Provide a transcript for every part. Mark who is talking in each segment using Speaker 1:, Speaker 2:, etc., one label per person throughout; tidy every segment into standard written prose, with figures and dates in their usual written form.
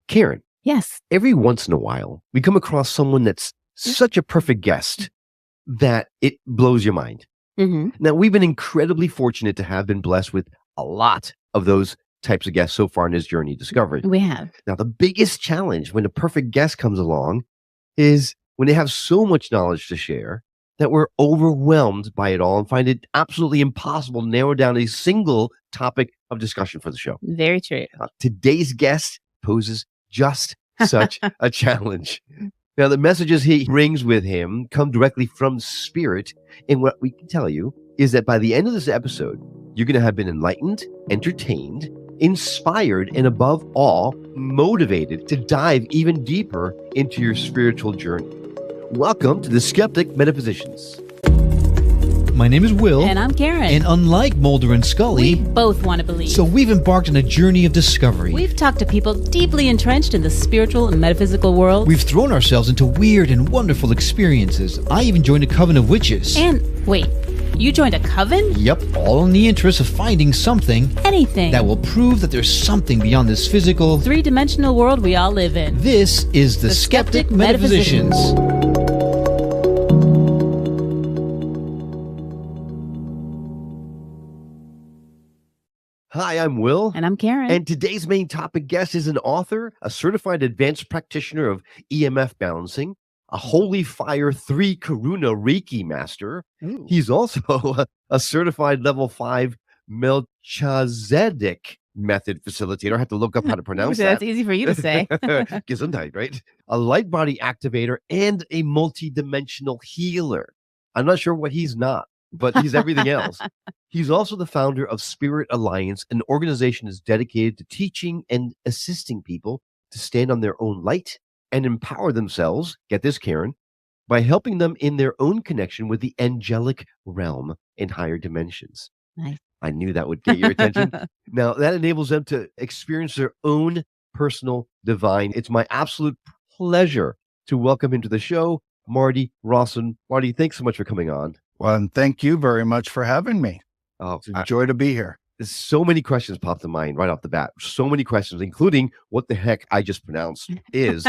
Speaker 1: Karen,
Speaker 2: Yes.
Speaker 1: every once in a while, we come across someone that's such a perfect guest that it blows your mind.
Speaker 2: Mm-hmm.
Speaker 1: Now, we've been incredibly fortunate to have been blessed with a lot of those types of guests so far in his journey of discovery.
Speaker 2: We have.
Speaker 1: Now, the biggest challenge when a perfect guest comes along is when they have so much knowledge to share that we're overwhelmed by it all and find it absolutely impossible to narrow down a single topic of discussion for the show.
Speaker 2: Very true.
Speaker 1: Today's guest poses just such a challenge. Now, the messages he brings with him come directly from spirit. And what we can tell you is that by the end of this episode, you're going to have been enlightened, entertained, inspired, and above all, motivated to dive even deeper into your spiritual journey. Welcome to the Skeptic Metaphysicians.
Speaker 3: My name is Will.
Speaker 2: And I'm Karen.
Speaker 3: And unlike Mulder and Scully,
Speaker 2: we both want to believe.
Speaker 3: so we've embarked on a journey of discovery.
Speaker 2: We've talked to people deeply entrenched in the spiritual and metaphysical world.
Speaker 3: We've thrown ourselves into weird and wonderful experiences. I even joined a coven of witches.
Speaker 2: And wait, you joined a coven?
Speaker 3: Yep, all in the interest of finding something
Speaker 2: Anything.
Speaker 3: that will prove that there's something beyond this physical,
Speaker 2: three-dimensional world we all live in.
Speaker 3: This is the Skeptic Metaphysicians.
Speaker 1: Hi, I'm Will.
Speaker 2: And I'm Karen.
Speaker 1: And today's main topic guest is an author, a certified advanced practitioner of EMF balancing, a holy fire 3 Karuna Reiki master.
Speaker 3: Ooh.
Speaker 1: He's also a certified level 5 Melchizedek method facilitator. I have to look up how to pronounce that.
Speaker 2: That's easy for you to say.
Speaker 1: Gesundheit, right? A light body activator and a multidimensional healer. I'm not sure what he's not, but he's everything else. He's also the founder of Spirit Alliance, an organization that's dedicated to teaching and assisting people to stand on their own light and empower themselves, get this, Karen, by helping them in their own connection with the angelic realm in higher dimensions.
Speaker 2: Nice.
Speaker 1: I knew that would get your attention. Now, that enables them to experience their own personal divine. It's my absolute pleasure to welcome into the show, Marty Rawson. Marty, thanks so much for coming on.
Speaker 4: Well, and thank you very much for having me.
Speaker 1: Oh,
Speaker 4: It's a joy to be here.
Speaker 1: so many questions popped to mind right off the bat. So many questions, including what the heck I just pronounced is.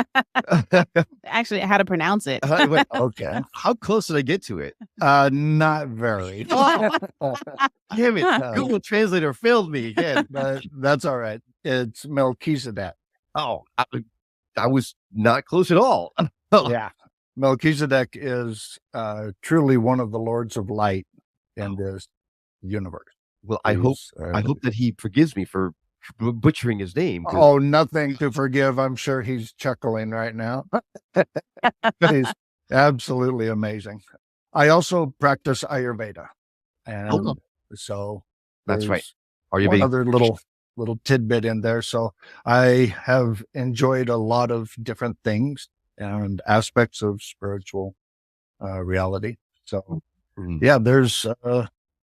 Speaker 2: Actually, how to pronounce it.
Speaker 4: Okay.
Speaker 1: How close did I get to it?
Speaker 4: Not very.
Speaker 1: Damn it. Google Translator failed me again.
Speaker 4: But that's all right. It's Melchizedek.
Speaker 1: Oh, I was not close at all.
Speaker 4: Yeah. Melchizedek is truly one of the lords of light in this universe.
Speaker 1: Well, I hope that he forgives me for butchering his name.
Speaker 4: Oh, nothing to forgive. I'm sure he's chuckling right now. He's absolutely amazing. I also practice Ayurveda. And so
Speaker 1: That's right.
Speaker 4: there's one other little tidbit in there. So I have enjoyed a lot of different things and aspects of spiritual reality. So yeah, there's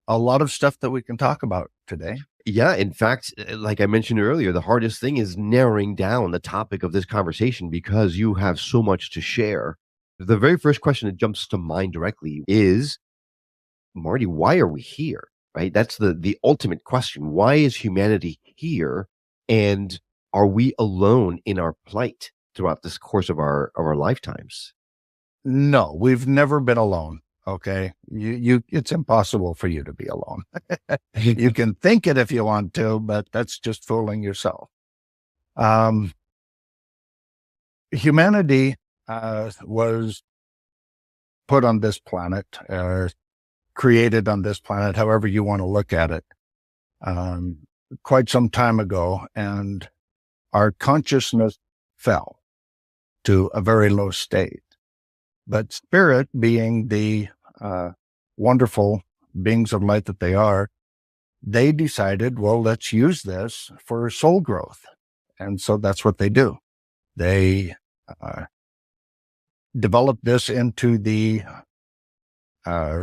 Speaker 4: a lot of stuff that we can talk about today.
Speaker 1: Yeah, in fact, like I mentioned earlier, the hardest thing is narrowing down the topic of this conversation because you have so much to share. The very first question that jumps to mind directly is, Marty, why are we here? Right? That's the ultimate question. Why is humanity here? And are we alone in our plight throughout this course of our lifetimes?
Speaker 4: No, we've never been alone. Okay. It's impossible for you to be alone. You can think it if you want to, but that's just fooling yourself. Humanity was put on this planet, created on this planet, however you want to look at it, quite some time ago, and our consciousness fell to a very low state. But spirit, being the wonderful beings of light that they are, they decided, well, let's use this for soul growth. And so that's what they do. They develop this into the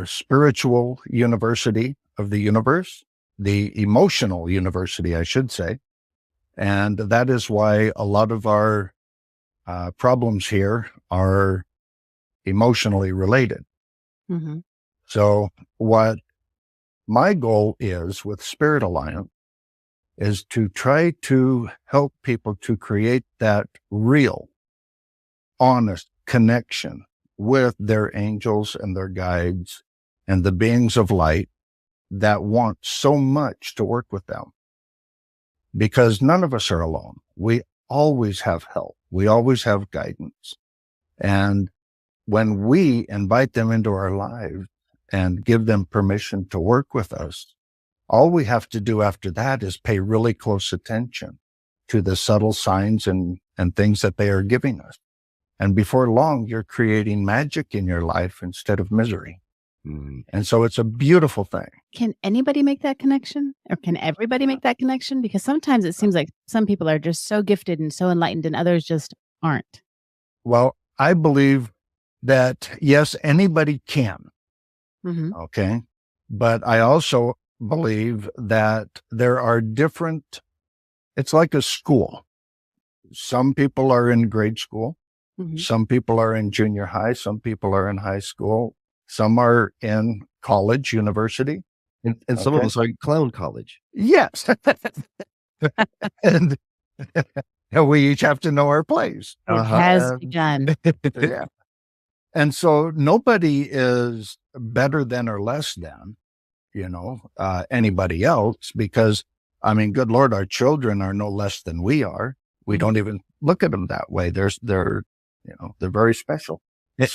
Speaker 4: spiritual university of the universe, the emotional university, I should say. And that is why a lot of our problems here are emotionally related.
Speaker 2: Mm-hmm.
Speaker 4: So what my goal is with Spirit Alliance is to try to help people to create that real, honest connection with their angels and their guides and the beings of light that want so much to work with them. Because none of us are alone. We always have help. We always have guidance. And when we invite them into our lives and give them permission to work with us, all we have to do after that is pay really close attention to the subtle signs and things that they are giving us. And before long, you're creating magic in your life instead of misery. And so it's a beautiful thing.
Speaker 2: Can anybody make that connection? Or can everybody make that connection? Because sometimes it seems like some people are just so gifted and so enlightened and others just aren't.
Speaker 4: Well, I believe that, yes, anybody can. Okay. But I also believe that there are different, it's like a school. Some people are in grade school. Some people are in junior high. Some people are in high school. Some are in college, university.
Speaker 1: And some of us are in clown college.
Speaker 4: Yes. and we each have to know our place.
Speaker 2: It has begun.
Speaker 4: Yeah. And so nobody is better than or less than, anybody else, because, I mean, good Lord, our children are no less than we are. We don't even look at them that way. They're very special.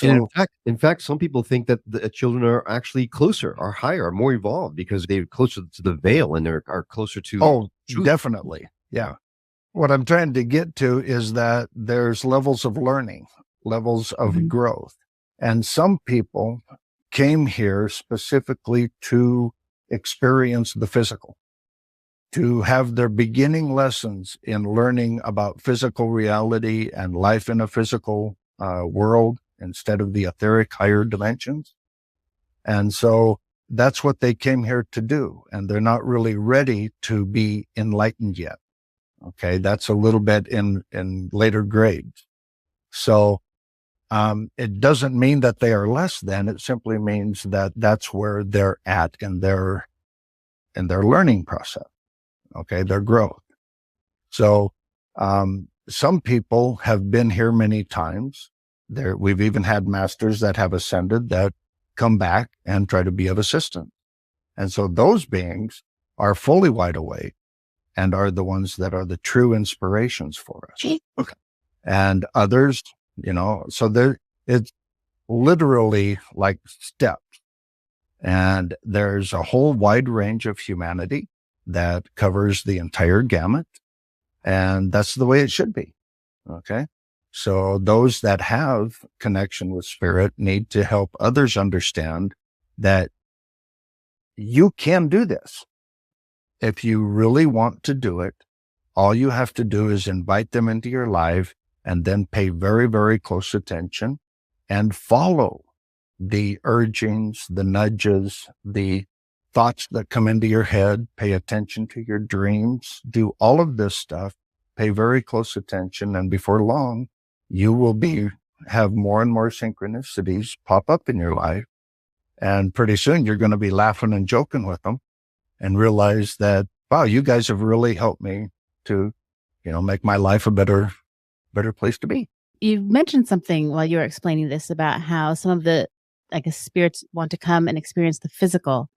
Speaker 1: And in fact, some people think that the children are actually closer, are higher, are more evolved because they're closer to the veil and are closer to.
Speaker 4: Oh,
Speaker 1: truth.
Speaker 4: Definitely. Yeah. What I'm trying to get to is that there's levels of learning, levels of growth. And some people came here specifically to experience the physical, to have their beginning lessons in learning about physical reality and life in a physical world instead of the etheric higher dimensions. And so that's what they came here to do. And they're not really ready to be enlightened yet. Okay. That's a little bit in later grades. So, it doesn't mean that they are less than. It simply means that that's where they're at in their learning process. Okay. Their growth. So, some people have been here many times. We've even had masters that have ascended that come back and try to be of assistance. And so those beings are fully wide awake and are the ones that are the true inspirations for us.
Speaker 2: Okay.
Speaker 4: And others, so it's literally like steps. And there's a whole wide range of humanity that covers the entire gamut. And that's the way it should be. Okay. So those that have connection with spirit need to help others understand that you can do this. If you really want to do it, all you have to do is invite them into your life and then pay very, very close attention and follow the urgings, the nudges, the thoughts that come into your head. Pay attention to your dreams, do all of this stuff, pay very close attention. And before long, you will have more and more synchronicities pop up in your life. And pretty soon you're going to be laughing and joking with them and realize that, wow, you guys have really helped me to, make my life a better place to be.
Speaker 2: You mentioned something while you were explaining this about how some of the, spirits want to come and experience the physical.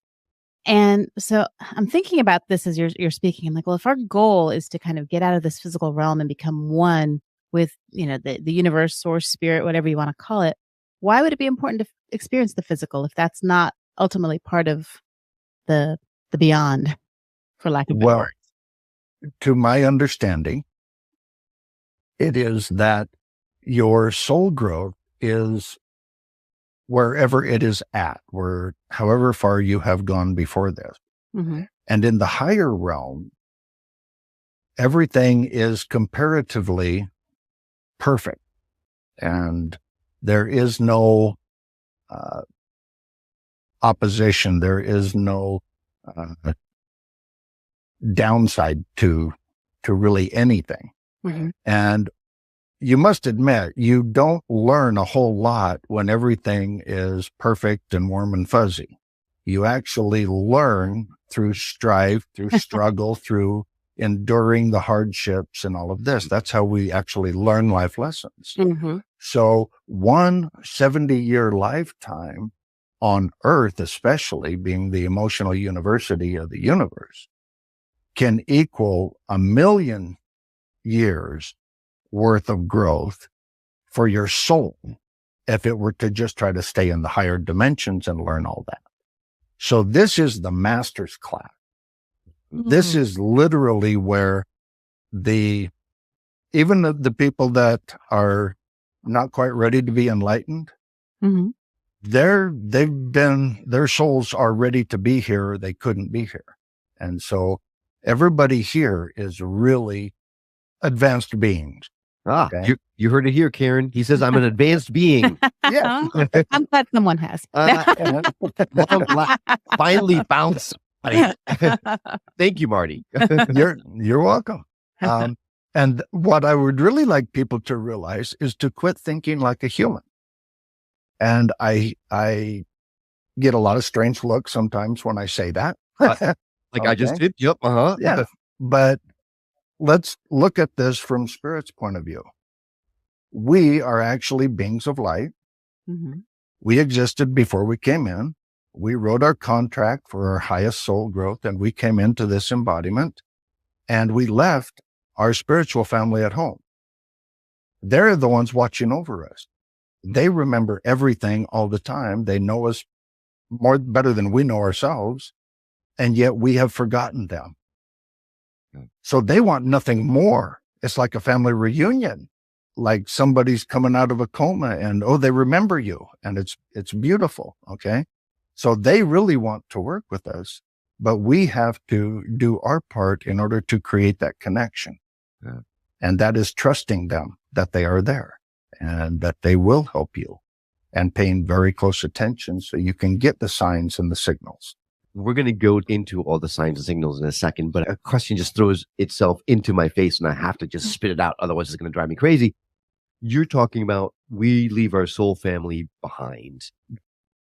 Speaker 2: And so I'm thinking about this as you're speaking. I'm like, well, if our goal is to kind of get out of this physical realm and become one with, the universe, source, spirit, whatever you want to call it, why would it be important to experience the physical if that's not ultimately part of the beyond, for lack of better words?
Speaker 4: To my understanding, it is that your soul growth is wherever it is at, however far you have gone before this. And in the higher realm, everything is comparatively perfect. And there is no opposition. There is no downside to really anything. And you must admit, you don't learn a whole lot when everything is perfect and warm and fuzzy. You actually learn through strife, through struggle, through enduring the hardships and all of this. That's how we actually learn life lessons. So one 70-year lifetime on Earth, especially being the emotional university of the universe, can equal 1,000,000 years worth of growth for your soul if it were to just try to stay in the higher dimensions and learn all that. So this is the master's class. This is literally where even the people that are not quite ready to be enlightened, their souls are ready to be here. They couldn't be here. And so everybody here is really advanced beings. Okay?
Speaker 1: You heard it here, Karen. He says, I'm an advanced being.
Speaker 4: Yeah.
Speaker 2: I'm glad someone has.
Speaker 1: Finally found somebody. Thank you, Marty.
Speaker 4: You're welcome. And what I would really like people to realize is to quit thinking like a human. And I get a lot of strange looks sometimes when I say that.
Speaker 1: Like I just did. Yep.
Speaker 4: Yeah. But let's look at this from Spirit's point of view. We are actually beings of light. We existed before we came in. We wrote our contract for our highest soul growth, and we came into this embodiment, and we left our spiritual family at home. They're the ones watching over us. They remember everything all the time. They know us better than we know ourselves, and yet we have forgotten them. So they want nothing more. It's like a family reunion, like somebody's coming out of a coma and, they remember you, and it's beautiful. Okay. So they really want to work with us, but we have to do our part in order to create that connection. And that is trusting them that they are there and that they will help you, and paying very close attention so you can get the signs and the signals.
Speaker 1: We're going to go into all the signs and signals in a second, but a question just throws itself into my face and I have to just spit it out. Otherwise it's going to drive me crazy. You're talking about we leave our soul family behind.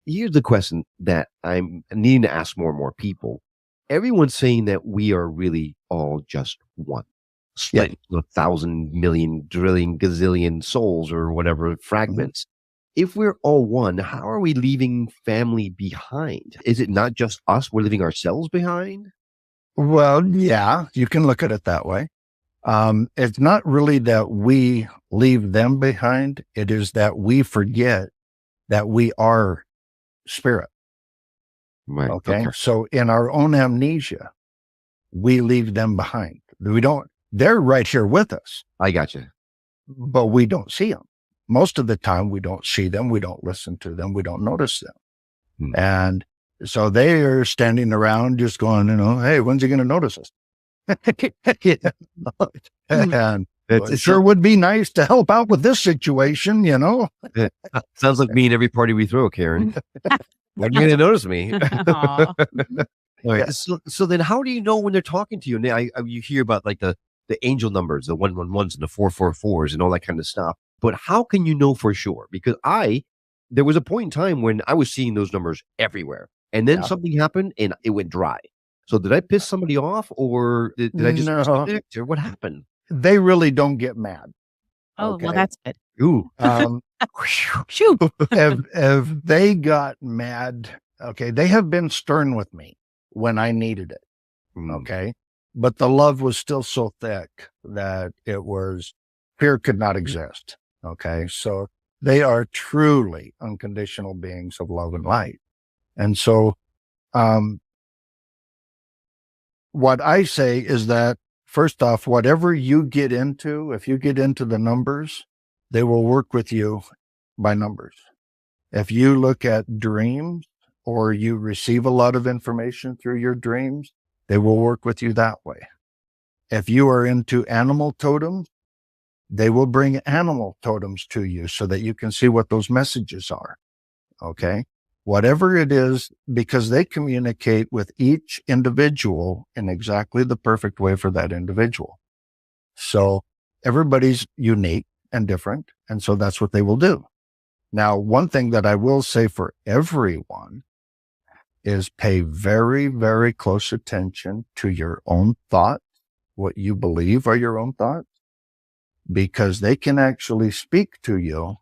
Speaker 1: Here's the question that I'm needing to ask more and more people. Everyone's saying that we are really all just one. Split 1,000 million, trillion, gazillion souls or whatever fragments. If we're all one, how are we leaving family behind? Is it not just us? We're leaving ourselves behind?
Speaker 4: Well, yeah, you can look at it that way. It's not really that we leave them behind. It is that we forget that we are spirit.
Speaker 1: Right.
Speaker 4: Okay. So in our own amnesia, we leave them behind. They're right here with us.
Speaker 1: I got you.
Speaker 4: But we don't see them. Most of the time, we don't see them. We don't listen to them. We don't notice them. And so they are standing around just going, hey, when's he going to notice us? And it sure would be nice to help out with this situation,
Speaker 1: Sounds like me and every party we throw, Karen. When are you going to notice me? All right. So then how do you know when they're talking to you? Now, you hear about like the angel numbers, the 111s and the 444s and all that kind of stuff. But how can you know for sure? Because there was a point in time when I was seeing those numbers everywhere. And then something happened and it went dry. So did I piss somebody off, or did I just predict, or what happened?
Speaker 4: They really don't get mad.
Speaker 2: Oh, well, that's good.
Speaker 1: Ooh.
Speaker 2: Shoot.
Speaker 4: If they got mad, they have been stern with me when I needed it. Okay. But the love was still so thick that fear could not exist. Okay. So they are truly unconditional beings of love and light. And so, what I say is that, first off, whatever you get into, if you get into the numbers, they will work with you by numbers. If you look at dreams or you receive a lot of information through your dreams, they will work with you that way. If you are into animal totems, they will bring animal totems to you so that you can see what those messages are. Okay. Whatever it is, because they communicate with each individual in exactly the perfect way for that individual. So everybody's unique and different. And so that's what they will do. Now, one thing that I will say for everyone is pay very, very close attention to your own thoughts what you believe are your own thoughts, because they can actually speak to you.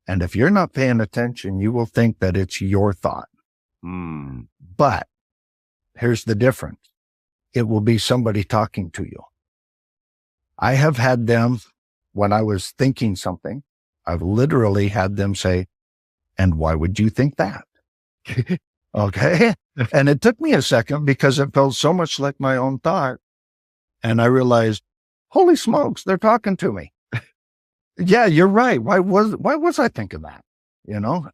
Speaker 4: And if you're not paying attention, you will think that it's your thought. But here's the difference. It will be somebody talking to you. I have had them, when I was thinking something, I've literally had them say, and why would you think that? Okay. And it took me a second because it felt so much like my own thought. And I realized, holy smokes, they're talking to me. Yeah, you're right. Why was I thinking that?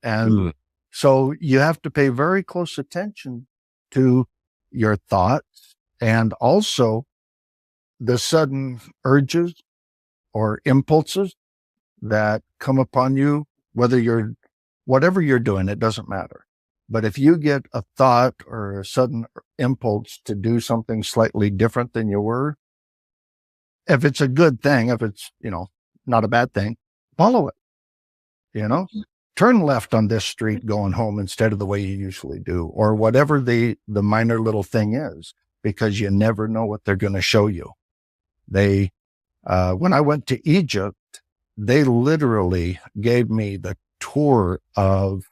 Speaker 4: And so you have to pay very close attention to your thoughts and also the sudden urges or impulses that come upon you, whatever you're doing, it doesn't matter. But if you get a thought or a sudden impulse to do something slightly different than you were, if it's a good thing, if it's, not a bad thing, follow it, turn left on this street going home instead of the way you usually do, or whatever the minor little thing is, because you never know what they're going to show you. When I went to Egypt, they literally gave me the tour of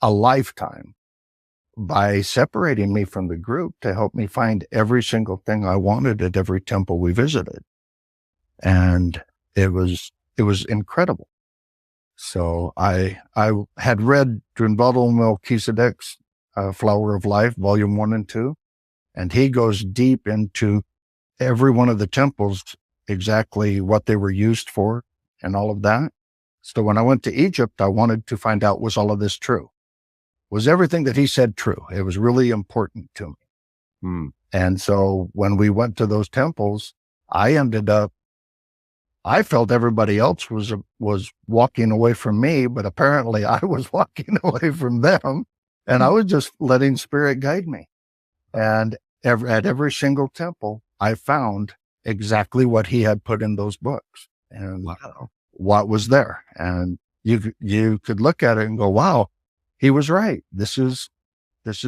Speaker 4: a lifetime by separating me from the group to help me find every single thing I wanted at every temple we visited. And it was incredible. So I had read Drinvadal Melchizedek's Flower of Life, Volume 1 and 2, and he goes deep into every one of the temples, exactly what they were used for and all of that. So when I went to Egypt, I wanted to find out, was all of this true? Was everything that he said true? It was really important to me. And so when we went to those temples, I felt everybody else was walking away from me, but apparently I was walking away from them, and I was just letting spirit guide me. And at every single temple, I found exactly what he had put in those books and what was there. And you could look at it and go, wow, he was right. This is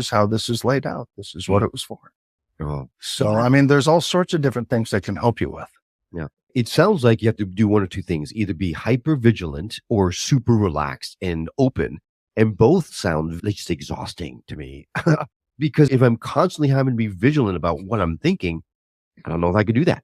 Speaker 4: how this is laid out. This is what it was for. So, I mean, there's all sorts of different things that can help you with.
Speaker 1: Yeah. It sounds like you have to do one or two things, either be hyper vigilant or super relaxed and open. And both sound just exhausting to me. Because if I'm constantly having to be vigilant about what I'm thinking, I don't know if I could do that.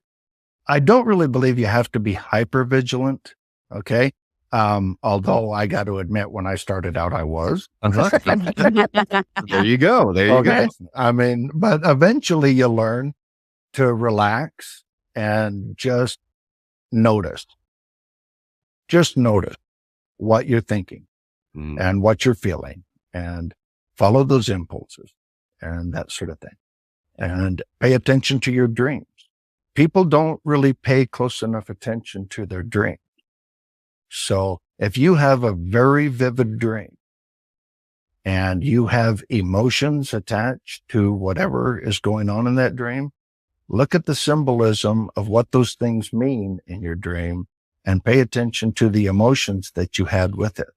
Speaker 4: I don't really believe you have to be hyper vigilant. Okay. Although I got to admit, when I started out, I was.
Speaker 1: There you go. There you go.
Speaker 4: I mean, but eventually you learn to relax and just notice. Just notice what you're thinking and what you're feeling, and follow those impulses and that sort of thing. And pay attention to your dreams. People don't really pay close enough attention to their dreams. So if you have a very vivid dream and you have emotions attached to whatever is going on in that dream, look at the symbolism of what those things mean in your dream and pay attention to the emotions that you had with it.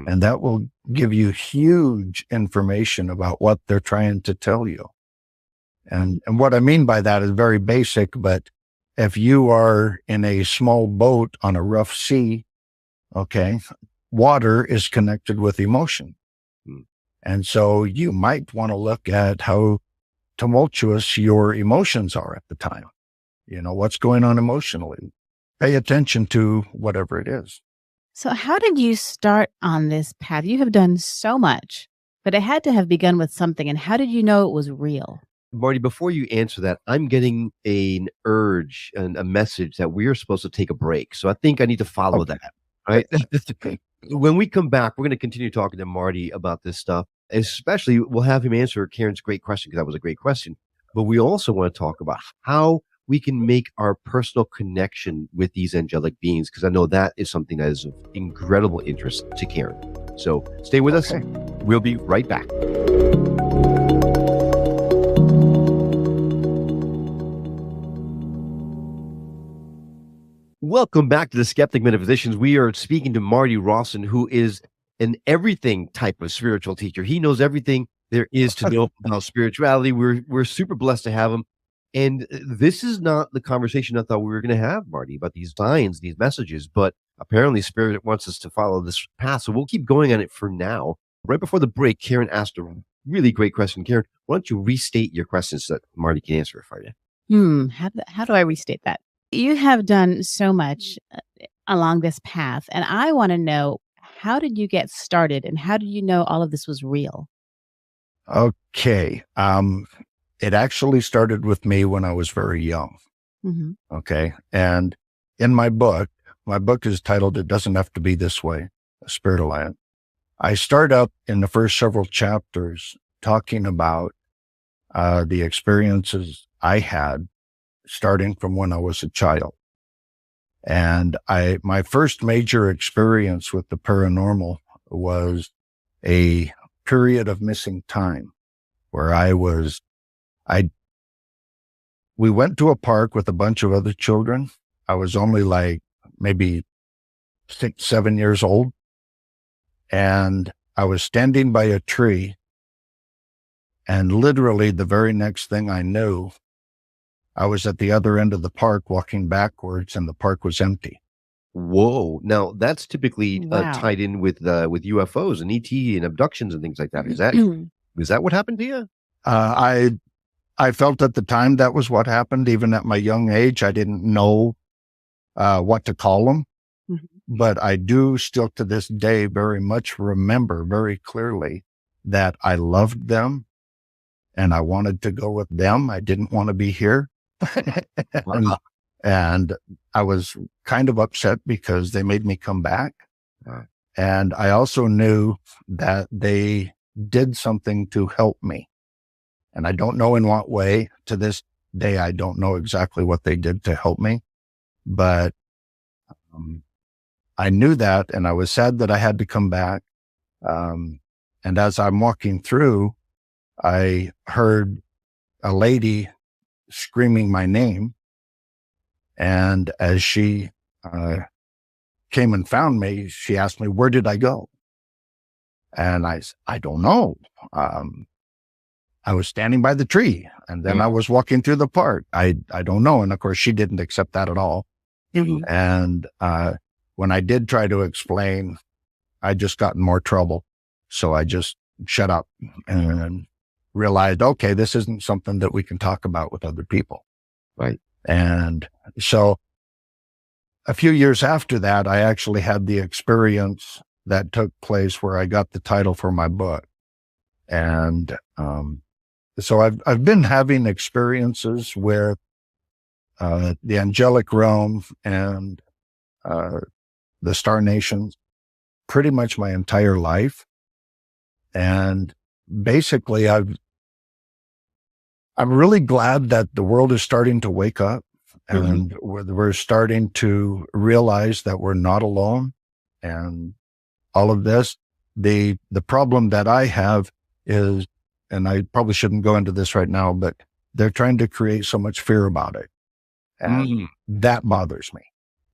Speaker 4: And that will give you huge information about what they're trying to tell you. And what I mean by that is very basic, but if you are in a small boat on a rough sea, okay, water is connected with emotion. And so you might want to look at how tumultuous your emotions are at the time. What's going on emotionally. Pay attention to whatever it is.
Speaker 2: So how did you start on this path? You have done so much, but it had to have begun with something. And how did you know it was real?
Speaker 1: Marty, before you answer that, I'm getting an urge and a message that we're supposed to take a break. So I think I need to follow that. Right. When we come back, we're going to continue talking to Marty about this stuff. Especially, we'll have him answer Karen's great question, because that was a great question. But we also want to talk about how we can make our personal connection with these angelic beings, because I know that is something that is of incredible interest to Karen. So stay with us. We'll be right back. Welcome back to the Skeptic Metaphysicians. We are speaking to Marty Rawson, who is an everything type of spiritual teacher. He knows everything there is to know about spirituality. We're super blessed to have him. And this is not the conversation I thought we were going to have, Marty, about these signs, these messages. But apparently, Spirit wants us to follow this path. So we'll keep going on it for now. Right before the break, Karen asked a really great question. Karen, why don't you restate your questions so that Marty can answer it for you?
Speaker 2: How do I restate that? You have done so much along this path, and I want to know, how did you get started, and how did you know all of this was real?
Speaker 4: Okay. It actually started with me when I was very young.
Speaker 2: Mm-hmm.
Speaker 4: Okay. And in my book is titled, It Doesn't Have to Be This Way, a Spirit Alliance. I start out in the first several chapters talking about the experiences I had starting from when I was a child. And my first major experience with the paranormal was a period of missing time where we went to a park with a bunch of other children. I was only like maybe 6, 7 years old. And I was standing by a tree, and literally the very next thing I knew, I was at the other end of the park walking backwards, and the park was empty.
Speaker 1: Whoa. Now, that's typically
Speaker 2: Wow.
Speaker 1: tied in with UFOs and ET and abductions and things like that. Is that what happened to you?
Speaker 4: I felt at the time that was what happened. Even at my young age, I didn't know what to call them.
Speaker 2: Mm-hmm.
Speaker 4: But I do still to this day very much remember very clearly that I loved them and I wanted to go with them. I didn't want to be here. and I was kind of upset because they made me come back. And I also knew that they did something to help me. And I don't know in what way. To this day, I don't know exactly what they did to help me. But I knew that, and I was sad that I had to come back. And as I'm walking through, I heard a lady screaming my name. And as she came and found me, she asked me, where did I go? And I don't know. I was standing by the tree, and then I was walking through the park. I don't know. And of course, she didn't accept that at all.
Speaker 2: Mm-hmm.
Speaker 4: And when I did try to explain, I just got in more trouble. So I just shut up and realized, okay, this isn't something that we can talk about with other people.
Speaker 1: Right.
Speaker 4: And so a few years after that, I actually had the experience that took place where I got the title for my book. And so I've been having experiences where the angelic realm and the star nations pretty much my entire life. And basically I'm really glad that the world is starting to wake up, and we're starting to realize that we're not alone. And all of this, the problem that I have is, and I probably shouldn't go into this right now, but they're trying to create so much fear about it. And that bothers me.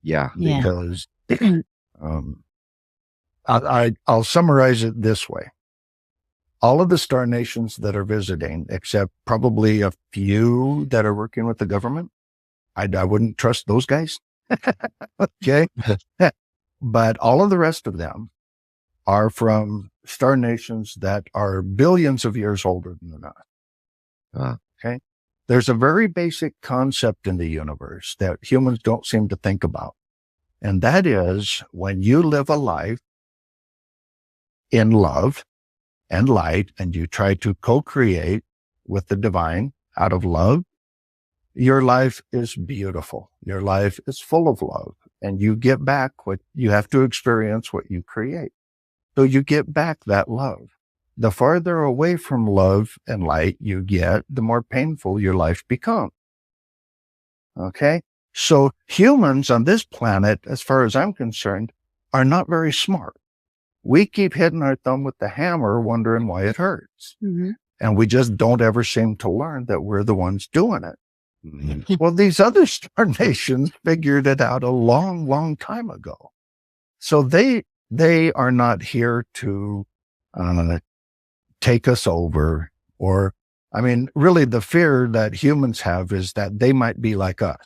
Speaker 1: Yeah.
Speaker 4: Because I'll summarize it this way. All of the star nations that are visiting, except probably a few that are working with the government, I wouldn't trust those guys. Okay. But all of the rest of them are from star nations that are billions of years older than us. Okay. There's a very basic concept in the universe that humans don't seem to think about. And that is, when you live a life in love and light, and you try to co-create with the divine out of love, your life is beautiful. Your life is full of love, and you get back what you have to experience, what you create. So you get back that love. The farther away from love and light you get, the more painful your life becomes. Okay? So humans on this planet, as far as I'm concerned, are not very smart. We keep hitting our thumb with the hammer, wondering why it hurts.
Speaker 2: Mm-hmm.
Speaker 4: And we just don't ever seem to learn that we're the ones doing it. Well, these other star nations figured it out a long, long time ago. So they are not here to take us over or I mean, really, the fear that humans have is that they might be like us.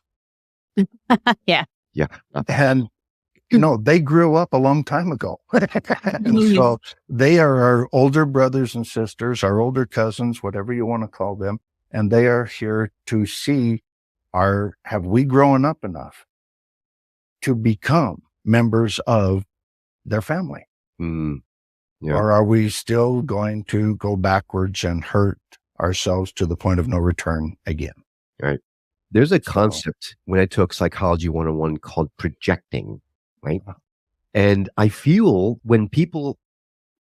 Speaker 2: Yeah.
Speaker 1: Yeah.
Speaker 4: And, they grew up a long time ago. And so they are our older brothers and sisters, our older cousins, whatever you want to call them. And they are here to see have we grown up enough to become members of their family?
Speaker 1: Yeah.
Speaker 4: Or are we still going to go backwards and hurt ourselves to the point of no return again?
Speaker 1: Right. There's a concept when I took Psychology 101 called projecting, right? And I feel when people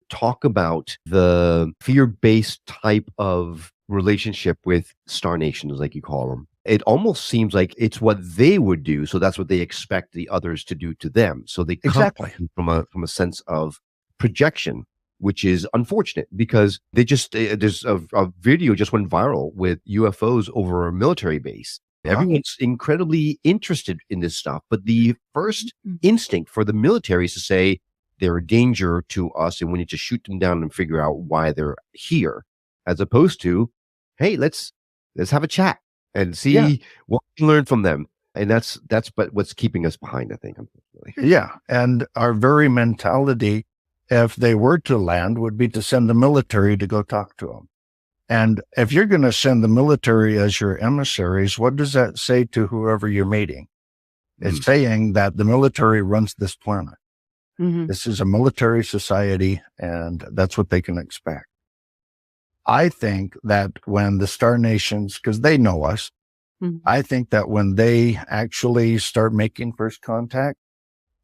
Speaker 1: talk about the fear-based type of relationship with star nations, like you call them, it almost seems like it's what they would do. So that's what they expect the others to do to them. So they come
Speaker 4: Exactly.
Speaker 1: from a sense of projection, which is unfortunate because they just, there's a video just went viral with UFOs over a military base. Everyone's incredibly interested in this stuff, but the first instinct for the military is to say they're a danger to us and we need to shoot them down and figure out why they're here, as opposed to, hey, let's have a chat and see what we can learn from them. And that's but what's keeping us behind, I think, unfortunately.
Speaker 4: Yeah. And our very mentality, if they were to land, would be to send the military to go talk to them. And if you're going to send the military as your emissaries, what does that say to whoever you're meeting? It's saying that the military runs this planet. This is a military society, and that's what they can expect. I think that when the star nations, because they know us, I think that when they actually start making first contact,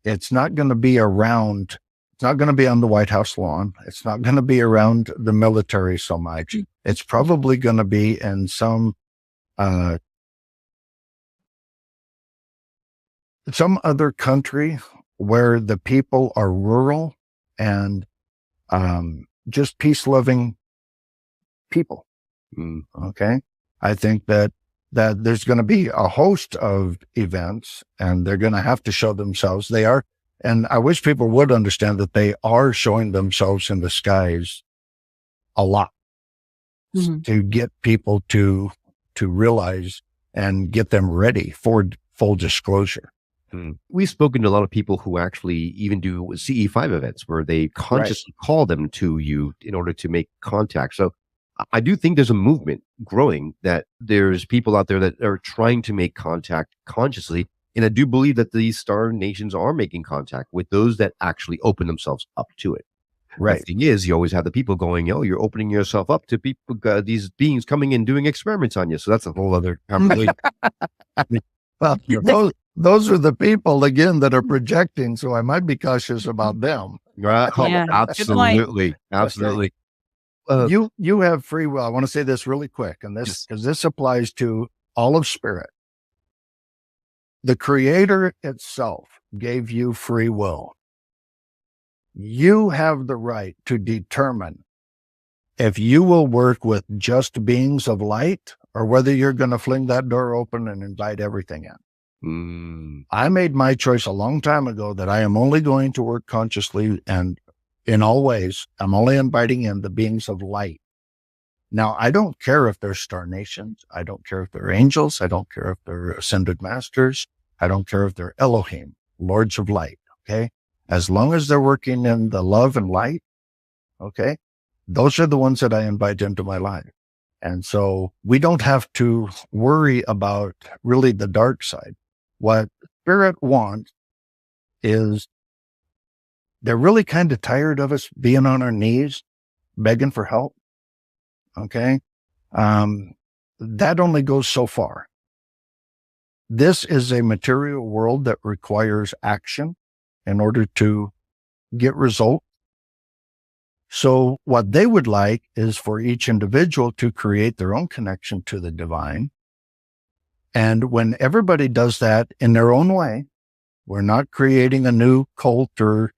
Speaker 4: it's not going to be around, it's not going to be on the White House lawn. It's not going to be around the military so much. It's probably going to be in some other country where the people are rural and just peace-loving people. Okay. I think that there's going to be a host of events and they're going to have to show themselves. They are. And I wish people would understand that they are showing themselves in the skies a lot to get people to realize and get them ready for full disclosure.
Speaker 1: We've spoken to a lot of people who actually even do CE5 events where they consciously call them to you in order to make contact. So I do think there's a movement growing that there's people out there that are trying to make contact consciously. And I do believe that these star nations are making contact with those that actually open themselves up to it.
Speaker 4: Right.
Speaker 1: The thing is, you always have the people going, oh, you're opening yourself up to people, these beings coming in doing experiments on you. So that's a whole other conversation.
Speaker 4: Well, those are the people, again, that are projecting. So I might be cautious about them.
Speaker 1: Right.
Speaker 2: Yeah.
Speaker 1: Absolutely. Absolutely.
Speaker 4: You have free will. I want to say this really quick, and this because this applies to all of spirit. The Creator itself gave you free will. You have the right to determine if you will work with just beings of light or whether you're going to fling that door open and invite everything in. I made my choice a long time ago that I am only going to work consciously and in all ways. I'm only inviting in the beings of light. Now, I don't care if they're star nations. I don't care if they're angels. I don't care if they're ascended masters. I don't care if they're Elohim, lords of light. Okay. As long as they're working in the love and light. Okay. Those are the ones that I invite into my life. And so we don't have to worry about really the dark side. What spirit wants is they're really kind of tired of us being on our knees, begging for help. Okay. That only goes so far. This is a material world that requires action in order to get results. So what they would like is for each individual to create their own connection to the divine. And when everybody does that in their own way, we're not creating a new cult or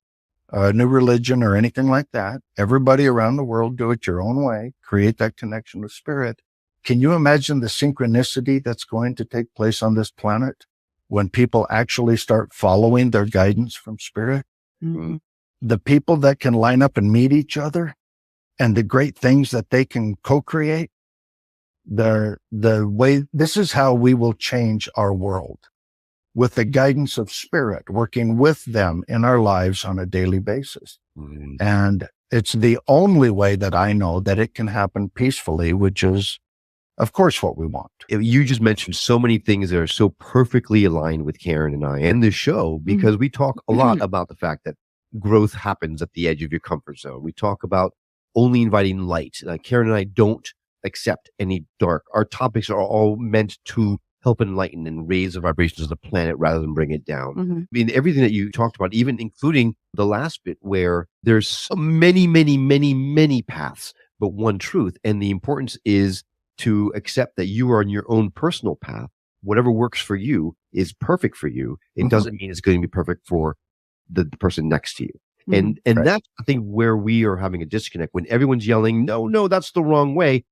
Speaker 4: a new religion or anything like that. Everybody around the world do it your own way, create that connection with spirit. Can you imagine the synchronicity that's going to take place on this planet when people actually start following their guidance from spirit?
Speaker 2: Mm-hmm.
Speaker 4: The people that can line up and meet each other and the great things that they can co-create. the way, this is how we will change our world, with the guidance of spirit, working with them in our lives on a daily basis.
Speaker 1: Mhm.
Speaker 4: And it's the only way that I know that it can happen peacefully, which is, of course, what we want.
Speaker 1: You just mentioned so many things that are so perfectly aligned with Karen and I and this show, because we talk a lot about the fact that growth happens at the edge of your comfort zone. We talk about only inviting light. Karen and I don't accept any dark. Our topics are all meant to help enlighten and raise the vibrations of the planet rather than bring it down. I mean, everything that you talked about, even including the last bit where there's so many paths, but one truth. And the importance is to accept that you are on your own personal path. Whatever works for you is perfect for you. It doesn't mean it's going to be perfect for the person next to you. And
Speaker 4: Right.
Speaker 1: that's, I think, where we are having a disconnect when everyone's yelling, no, that's the wrong way.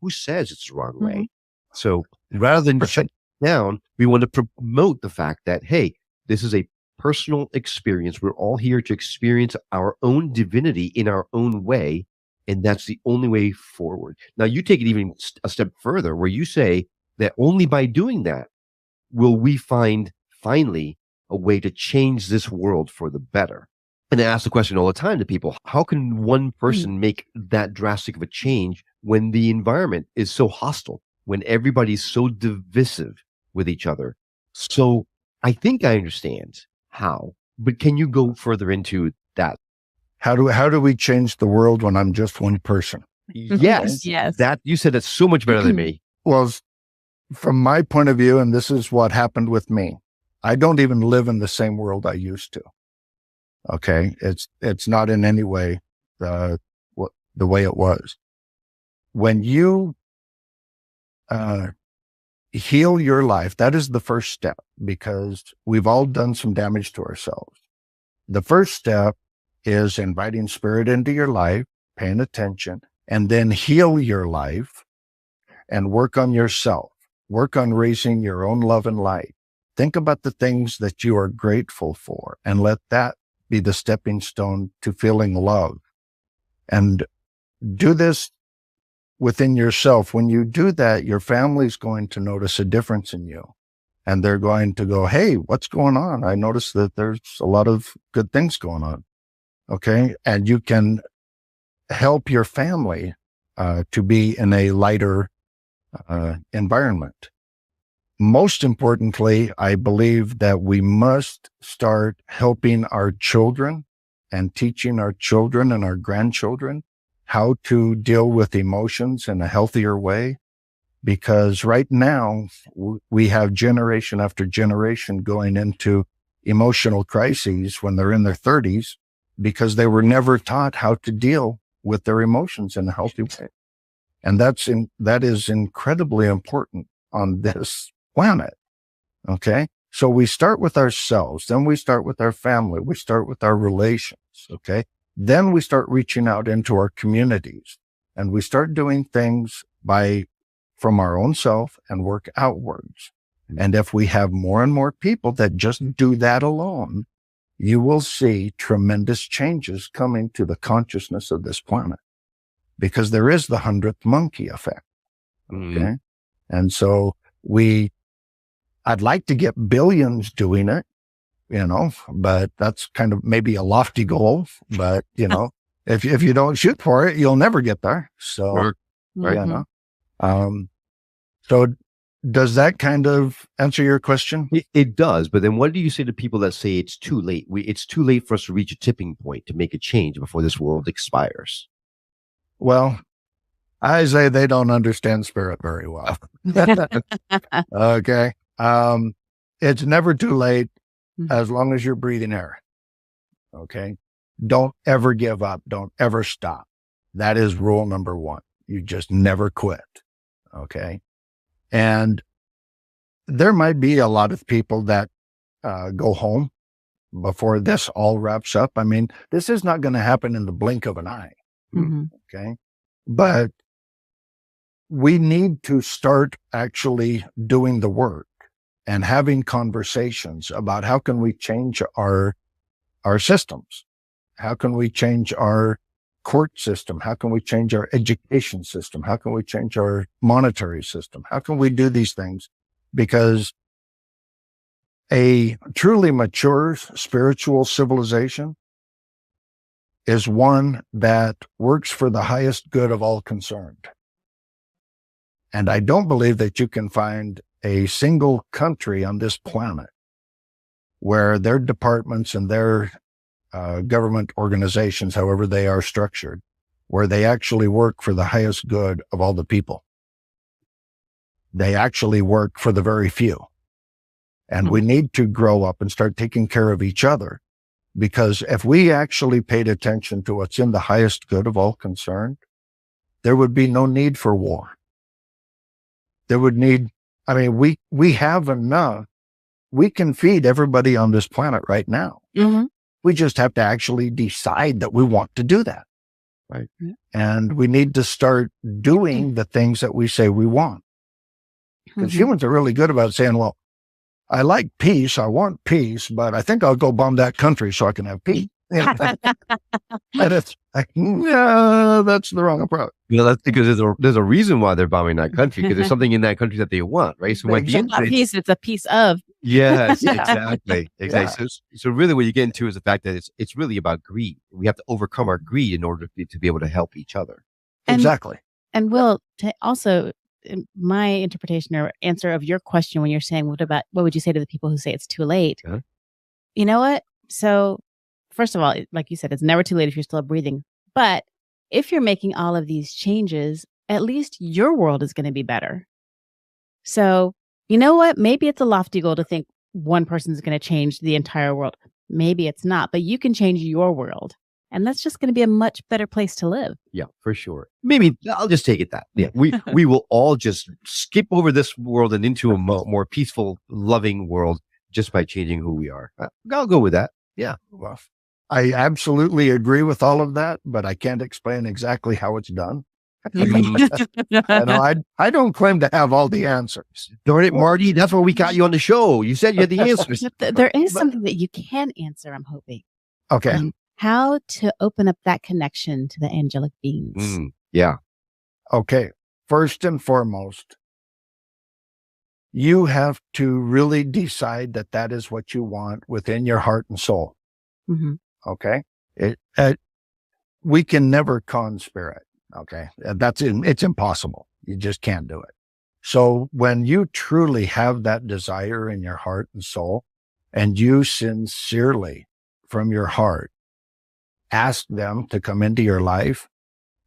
Speaker 1: Who says it's the wrong way? So rather than shut down, we want to promote the fact that, hey, this is a personal experience. We're all here to experience our own divinity in our own way. And that's the only way forward. Now, you take it even a step further where you say that only by doing that will we find finally a way to change this world for the better. And I ask the question all the time to people, how can one person make that drastic of a change when the environment is so hostile, when everybody's so divisive with each other? So I think I understand how, but can you go further into that?
Speaker 4: How do we change the world when I'm just one person?
Speaker 1: Yes.
Speaker 2: Yes.
Speaker 1: That you said that so much better than me.
Speaker 4: Well, from my point of view, and this is what happened with me, I don't even live in the same world I used to. Okay. It's not in any way the way it was. When you heal your life, that is the first step, because we've all done some damage to ourselves. The first step is inviting spirit into your life, paying attention, and then heal your life and work on yourself. Work on raising your own love and light. Think about the things that you are grateful for and let that be the stepping stone to feeling love. And do this within yourself. When you do that, your family's going to notice a difference in you. And they're going to go, hey, what's going on? I noticed that there's a lot of good things going on. Okay. And you can help your family to be in a lighter environment. Most importantly, I believe that we must start helping our children and teaching our children and our grandchildren how to deal with emotions in a healthier way. Because right now we have generation after generation going into emotional crises when they're in their 30s because they were never taught how to deal with their emotions in a healthy way. And that is incredibly important on this planet. Okay. So we start with ourselves, then we start with our family, we start with our relations. Okay. Then we start reaching out into our communities and we start doing things from our own self and work outwards. And if we have more and more people that just do that alone, you will see tremendous changes coming to the consciousness of this planet, because there is the 100th monkey effect. Okay. And so I'd like to get billions doing it, but that's kind of maybe a lofty goal, but if you don't shoot for it, you'll never get there. So, so does that kind of answer your question?
Speaker 1: It does. But then what do you say to people that say it's too late? It's too late for us to reach a tipping point to make a change before this world expires.
Speaker 4: Well, I say they don't understand spirit very well. Okay. It's never too late as long as you're breathing air. Okay. Don't ever give up. Don't ever stop. That is rule number one. You just never quit. Okay. And there might be a lot of people that go home before this all wraps up. I mean, this is not going to happen in the blink of an eye. Okay. But we need to start actually doing the work and having conversations about how can we change our systems? How can we change our court system? How can we change our education system? How can we change our monetary system? How can we do these things? Because a truly mature spiritual civilization is one that works for the highest good of all concerned. And I don't believe that you can find a single country on this planet where their departments and their government organizations, however they are structured, where they actually work for the highest good of all the people. They actually work for the very few. And we need to grow up and start taking care of each other, because if we actually paid attention to what's in the highest good of all concerned, there would be no need for war. There would need, I mean, we have enough. We can feed everybody on this planet right now.
Speaker 2: Mm-hmm.
Speaker 4: We just have to actually decide that we want to do that.
Speaker 1: Right.
Speaker 4: And we need to start doing the things that we say we want. Because humans are really good about saying, well, I like peace. I want peace, but I think I'll go bomb that country so I can have peace. And it's like, no, that's the wrong approach.
Speaker 1: That's because there's a reason why they're bombing that country, because there's something in that country that they want, right? So
Speaker 2: It's not peace, it's a piece of.
Speaker 1: Yes,
Speaker 2: Yeah.
Speaker 1: exactly. Exactly. So really what you get into is the fact that it's really about greed. We have to overcome our greed in order to be able to help each other.
Speaker 2: And-
Speaker 4: Exactly.
Speaker 2: And Will, also, in my interpretation or answer of your question when you're saying, what would you say to the people who say it's too late?
Speaker 1: Uh-huh.
Speaker 2: You know what? So first of all, like you said, it's never too late if you're still breathing. But if you're making all of these changes, at least your world is going to be better. So you know what? Maybe it's a lofty goal to think one person's going to change the entire world. Maybe it's not, but you can change your world. And that's just going to be a much better place to live.
Speaker 1: Yeah, for sure. Maybe I'll just take it that. Yeah, we will all just skip over this world and into a more peaceful, loving world just by changing who we are. I'll go with that. Yeah.
Speaker 4: Well, I absolutely agree with all of that, but I can't explain exactly how it's done. I don't claim to have all the answers.
Speaker 1: Darn it, Marty. That's why we got you on the show. You said you had the answers.
Speaker 2: There is something that you can answer, I'm hoping.
Speaker 4: Okay.
Speaker 2: How to open up that connection to the angelic beings.
Speaker 1: Yeah.
Speaker 4: Okay. First and foremost, you have to really decide that that is what you want within your heart and soul.
Speaker 2: Mm-hmm.
Speaker 4: Okay. We can never con spirit. Okay. It's impossible. You just can't do it. So when you truly have that desire in your heart and soul, and you sincerely from your heart ask them to come into your life,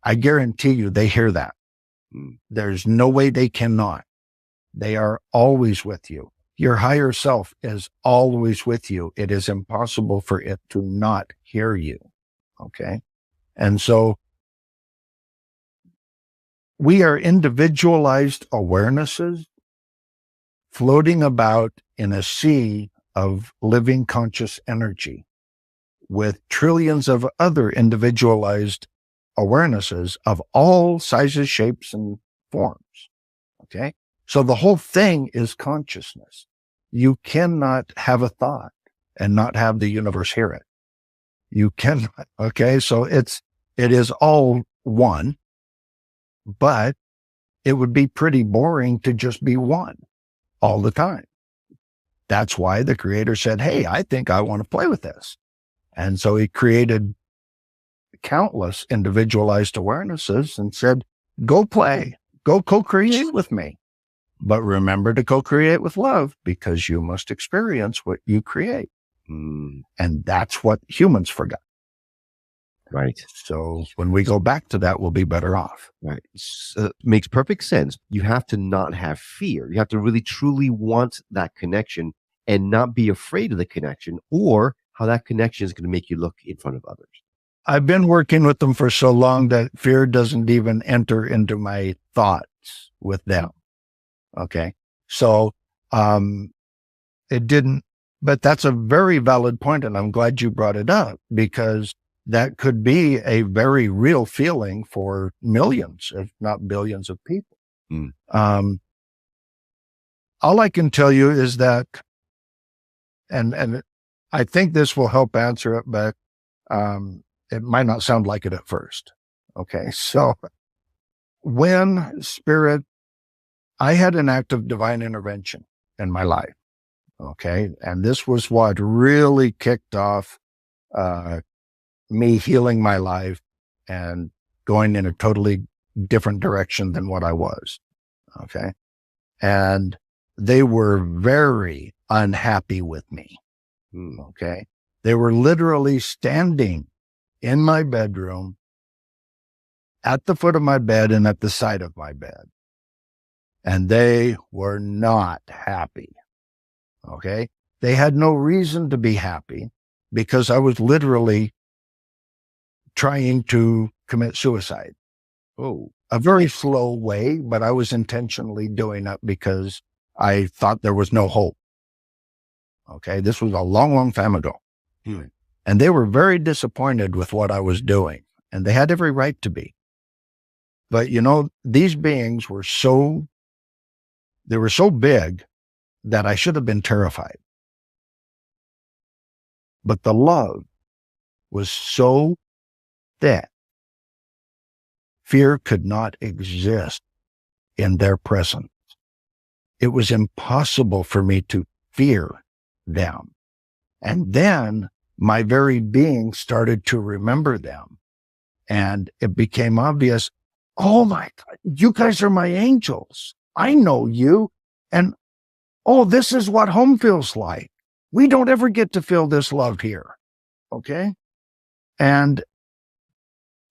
Speaker 4: I guarantee you they hear that. There's no way they cannot. They are always with you. Your higher self is always with you. It is impossible for it to not hear you. Okay. And so we are individualized awarenesses floating about in a sea of living conscious energy with trillions of other individualized awarenesses of all sizes, shapes, and forms. Okay. So the whole thing is consciousness. You cannot have a thought and not have the universe hear it. You cannot. Okay. So it is all one, but it would be pretty boring to just be one all the time. That's why the creator said, hey, I think I want to play with this. And so he created countless individualized awarenesses and said, go play, go co-create with me. But remember to co-create with love, because you must experience what you create. And that's what humans forgot.
Speaker 1: Right.
Speaker 4: So when we go back to that, we'll be better off.
Speaker 1: Right. Makes perfect sense. You have to not have fear. You have to really truly want that connection and not be afraid of the connection or how that connection is going to make you look in front of others.
Speaker 4: I've been working with them for so long that fear doesn't even enter into my thoughts with them. Okay. So, it didn't, but that's a very valid point, and I'm glad you brought it up, because that could be a very real feeling for millions, if not billions of people. All I can tell you is that, and I think this will help answer it, but, it might not sound like it at first. Okay. So when spirit, I had an act of divine intervention in my life. Okay. And this was what really kicked off, me healing my life and going in a totally different direction than what I was. Okay. And they were very unhappy with me. Okay. They were literally standing in my bedroom, at the foot of my bed and at the side of my bed. And they were not happy. Okay. They had no reason to be happy because I was literally trying to commit suicide.
Speaker 1: Oh,
Speaker 4: A very slow way, but I was intentionally doing it because I thought there was no hope. Okay. This was a long, long time ago. And they were very disappointed with what I was doing, and they had every right to be. But these beings were so big that I should have been terrified. But the love was so thick, fear could not exist in their presence. It was impossible for me to fear them. And then my very being started to remember them. And it became obvious, oh my God, you guys are my angels. I know you. And this is what home feels like. We don't ever get to feel this love here. Okay. And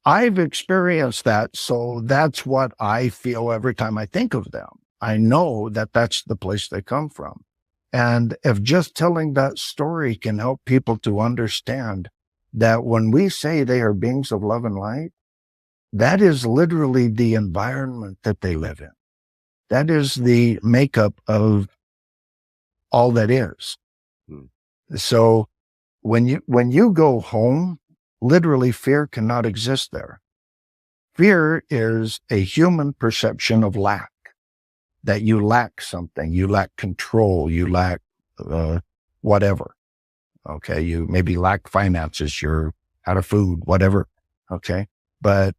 Speaker 4: I've experienced that. So that's what I feel every time I think of them. I know that that's the place they come from. And if just telling that story can help people to understand that when we say they are beings of love and light, that is literally the environment that they live in. That is the makeup of all that is. So when you go home, literally fear cannot exist there. Fear is a human perception of lack, that you lack something, you lack control, you lack whatever. Okay. You maybe lack finances, you're out of food, whatever. Okay. But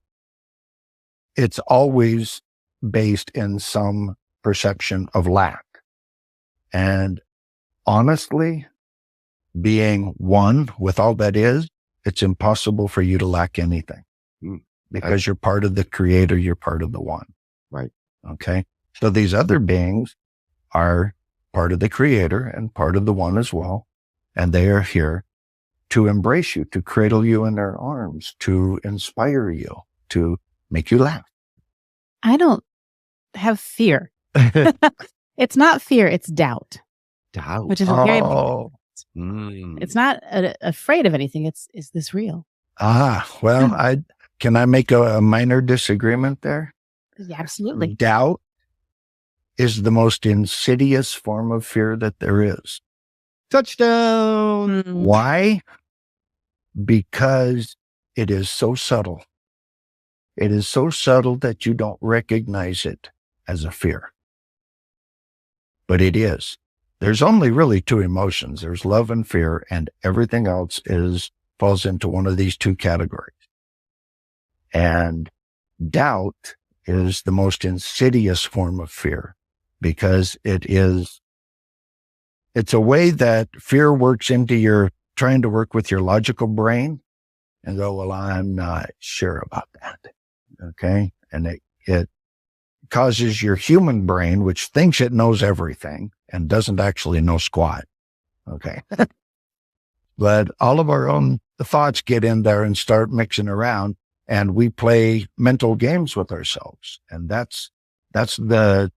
Speaker 4: it's always based in some perception of lack. And honestly, being one with all that is, it's impossible for you to lack anything because you're part of the creator, you're part of the one.
Speaker 1: Right.
Speaker 4: Okay. So these other beings are part of the creator and part of the one as well. And they are here to embrace you, to cradle you in their arms, to inspire you, to make you laugh.
Speaker 2: I don't have fear. It's not fear, it's doubt.
Speaker 1: Doubt.
Speaker 2: Which is very it's not afraid of anything. Is this real?
Speaker 4: Well, can I make a minor disagreement there?
Speaker 2: Yeah, absolutely.
Speaker 4: Doubt is the most insidious form of fear that there is.
Speaker 1: Touchdown.
Speaker 4: Why? Because it is so subtle. It is so subtle that you don't recognize it as a fear. But it is. There's only really two emotions. There's love and fear, and everything else falls into one of these two categories. And doubt is the most insidious form of fear because it's a way that fear works into your trying to work with your logical brain and go, well, I'm not sure about that. Okay. And it causes your human brain, which thinks it knows everything and doesn't actually know squat. Okay. But all of our own thoughts get in there and start mixing around, and we play mental games with ourselves. And that's the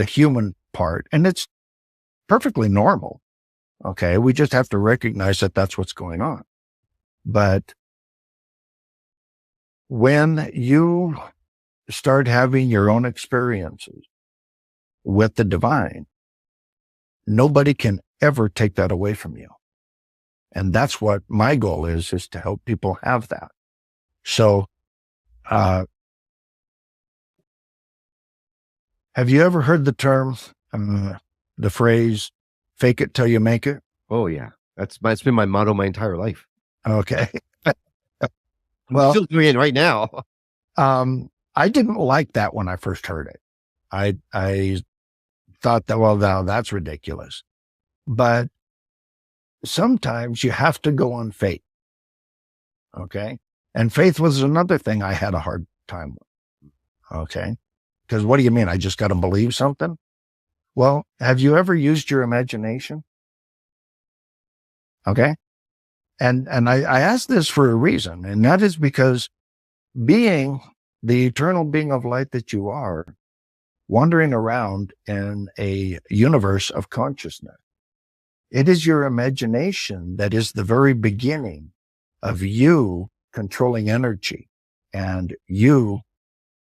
Speaker 4: human part. And it's perfectly normal. Okay. We just have to recognize that that's what's going on. But when you start having your own experiences with the divine, nobody can ever take that away from you. And that's what my goal is to help people have that. So, have you ever heard the term, the phrase, fake it till you make it?
Speaker 1: Oh yeah. It's been my motto my entire life.
Speaker 4: Okay. Well,
Speaker 1: still doing it right now.
Speaker 4: I didn't like that when I first heard it. I thought that, well, now that's ridiculous. But sometimes you have to go on faith. Okay. And faith was another thing I had a hard time with. Okay. Because what do you mean? I just got to believe something? Well, have you ever used your imagination? Okay. And I ask this for a reason, and that is because being the eternal being of light that you are, wandering around in a universe of consciousness, it is your imagination that is the very beginning of you controlling energy and you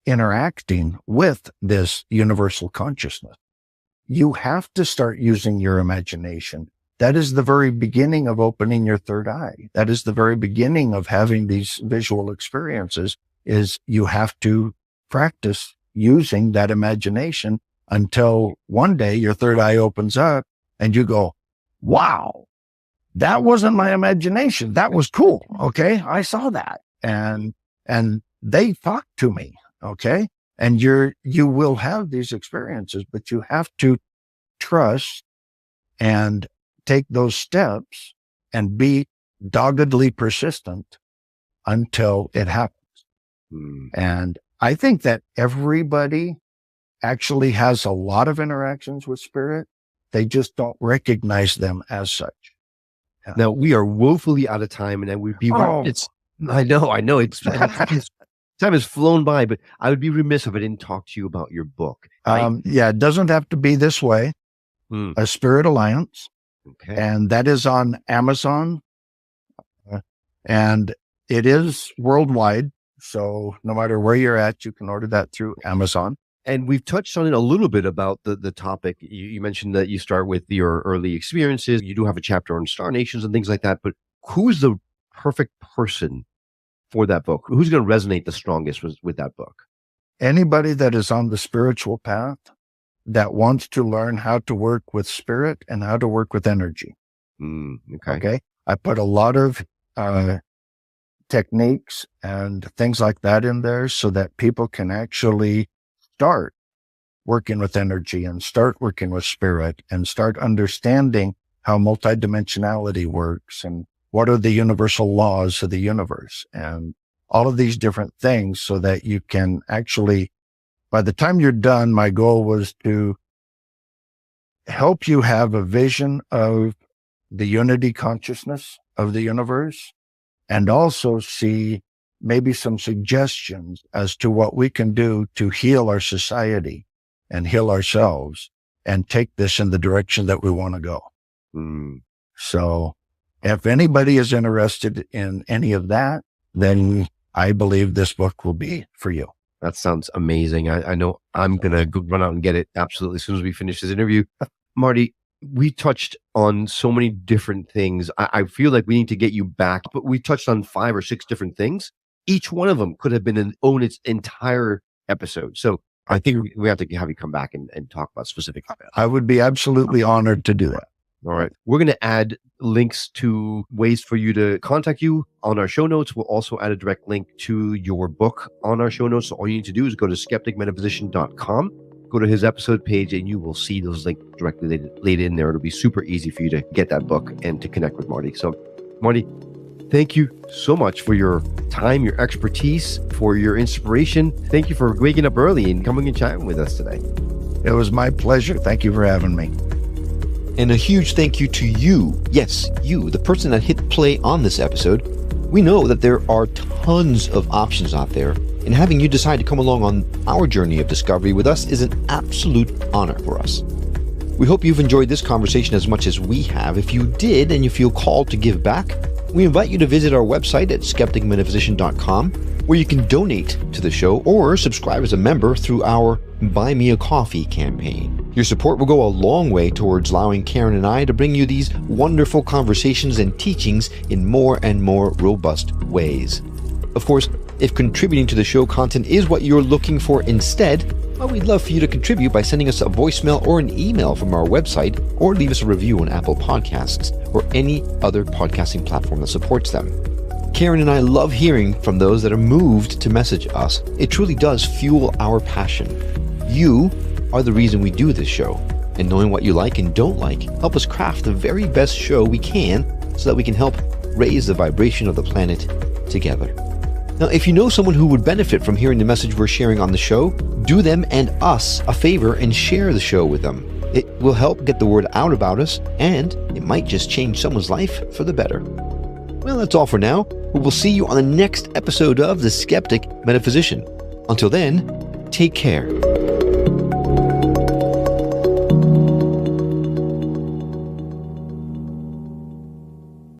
Speaker 4: interacting with this universal consciousness. You have to start using your imagination. That is the very beginning of opening your third eye. That is the very beginning of having these visual experiences, is you have to practice using that imagination until one day your third eye opens up and you go, wow, that wasn't my imagination. That was cool. Okay. I saw that. And they talked to me. Okay. And you will have these experiences, but you have to trust and take those steps and be doggedly persistent until it happens. And I think that everybody actually has a lot of interactions with spirit. They just don't recognize them as such. Yeah.
Speaker 1: Now, we are woefully out of time, and I would be, I know it's time has flown by, but I would be remiss if I didn't talk to you about your book. Right?
Speaker 4: Yeah, it doesn't have to be this way. A Spirit Alliance.
Speaker 1: Okay.
Speaker 4: And that is on Amazon. And it is worldwide. So no matter where you're at, you can order that through Amazon.
Speaker 1: And we've touched on it a little bit about the topic. You mentioned that you start with your early experiences. You do have a chapter on star nations and things like that. But who's the perfect person for that book? Who's going to resonate the strongest with that book?
Speaker 4: Anybody that is on the spiritual path that wants to learn how to work with spirit and how to work with energy. Okay. I put a lot of techniques and things like that in there so that people can actually start working with energy and start working with spirit and start understanding how multidimensionality works and what are the universal laws of the universe and all of these different things, so that you can actually, by the time you're done, my goal was to help you have a vision of the unity consciousness of the universe, and also see maybe some suggestions as to what we can do to heal our society and heal ourselves and take this in the direction that we want to go. So if anybody is interested in any of that, then I believe this book will be for you.
Speaker 1: That sounds amazing. I know I'm going to go run out and get it absolutely as soon as we finish this interview. Marty, we touched on so many different things. I feel like we need to get you back, but we touched on 5 or 6 different things. Each one of them could have been its entire episode. So I think we have to have you come back and talk about specific.
Speaker 4: I would be absolutely honored to do that.
Speaker 1: All right. We're going to add links to ways for you to contact you on our show notes. We'll also add a direct link to your book on our show notes. So all you need to do is go to skepticmetaphysician.com, go to his episode page, and you will see those links directly laid in there. It'll be super easy for you to get that book and to connect with Marty. So Marty, thank you so much for your time, your expertise, for your inspiration. Thank you for waking up early and coming and chatting with us today.
Speaker 4: It was my pleasure. Thank you for having me.
Speaker 3: And a huge thank you to you. Yes, you, the person that hit play on this episode. We know that there are tons of options out there, and having you decide to come along on our journey of discovery with us is an absolute honor for us. We hope you've enjoyed this conversation as much as we have. If you did and you feel called to give back, we invite you to visit our website at skepticmetaphysician.com, where you can donate to the show or subscribe as a member through our Buy Me a Coffee campaign. Your support will go a long way towards allowing Karen and I to bring you these wonderful conversations and teachings in more and more robust ways. Of course, if contributing to the show content is what you're looking for instead, well, we'd love for you to contribute by sending us a voicemail or an email from our website, or leave us a review on Apple Podcasts or any other podcasting platform that supports them. Karen and I love hearing from those that are moved to message us. It truly does fuel our passion. You are the reason we do this show, and knowing what you like and don't like help us craft the very best show we can so that we can help raise the vibration of the planet together. Now, if you know someone who would benefit from hearing the message we're sharing on the show, do them and us a favor and share the show with them. It will help get the word out about us, and it might just change someone's life for the better. Well, that's all for now. We will see you on the next episode of The Skeptic Metaphysician. Until then, take care.